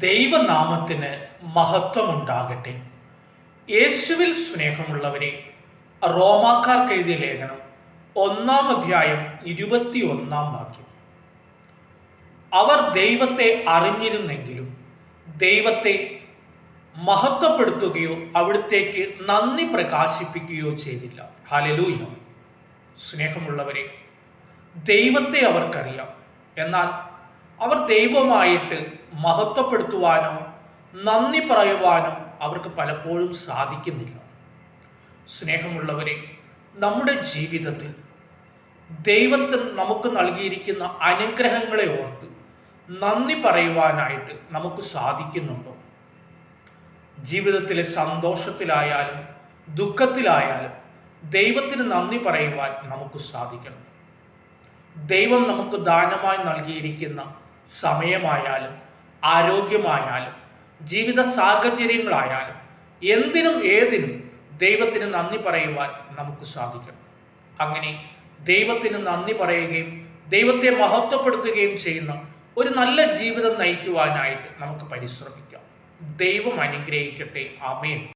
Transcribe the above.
ദൈവനാമത്തിന് മഹത്വമുണ്ടാകട്ടെ. യേശുവിൽ സ്നേഹമുള്ളവരെ, റോമാക്കാർക്ക് എഴുതിയ ലേഖനം 1-ാം അധ്യായം 21-ാം വാക്യം. അവർ ദൈവത്തെ അറിഞ്ഞിരുന്നെങ്കിലും ദൈവത്തെ മഹത്വപ്പെടുത്തുകയോ അവിടുത്തേക്ക് നന്ദി പ്രകാശിപ്പിക്കുകയോ ചെയ്തില്ല. ഹല്ലേലൂയ. സ്നേഹമുള്ളവരെ, ദൈവത്തെ അവർക്കറിയാം. എന്നാൽ അവർ ദൈവമായിട്ട് മഹത്വപ്പെടുത്തുവാനോ നന്ദി പറയുവാനോ അവർക്ക് പലപ്പോഴും സാധിക്കുന്നില്ല. സ്നേഹമുള്ളവരെ, നമ്മുടെ ജീവിതത്തിൽ ദൈവത്തിന് നമുക്ക് നൽകിയിരിക്കുന്ന അനുഗ്രഹങ്ങളെ ഓർത്ത് നന്ദി പറയുവാനായിട്ട് നമുക്ക് സാധിക്കുന്നുണ്ടോ? ജീവിതത്തിലെ സന്തോഷത്തിലായാലും ദുഃഖത്തിലായാലും ദൈവത്തിന് നന്ദി പറയുവാൻ നമുക്ക് സാധിക്കണം. ദൈവം നമുക്ക് ദാനമായി നൽകിയിരിക്കുന്ന സമയമായാലും ആരോഗ്യമായാലും ജീവിത സാഹചര്യങ്ങളായാലും എന്തിനും ഏതിനും ദൈവത്തിന് നന്ദി പറയുവാൻ നമുക്ക് സാധിക്കണം. അങ്ങനെ ദൈവത്തിന് നന്ദി പറയുകയും ദൈവത്തെ മഹത്വപ്പെടുത്തുകയും ചെയ്യുന്ന ഒരു നല്ല ജീവിതം നയിക്കുവാനായിട്ട് നമുക്ക് പരിശ്രമിക്കാം. ദൈവം അനുഗ്രഹിക്കട്ടെ. ആമേൻ.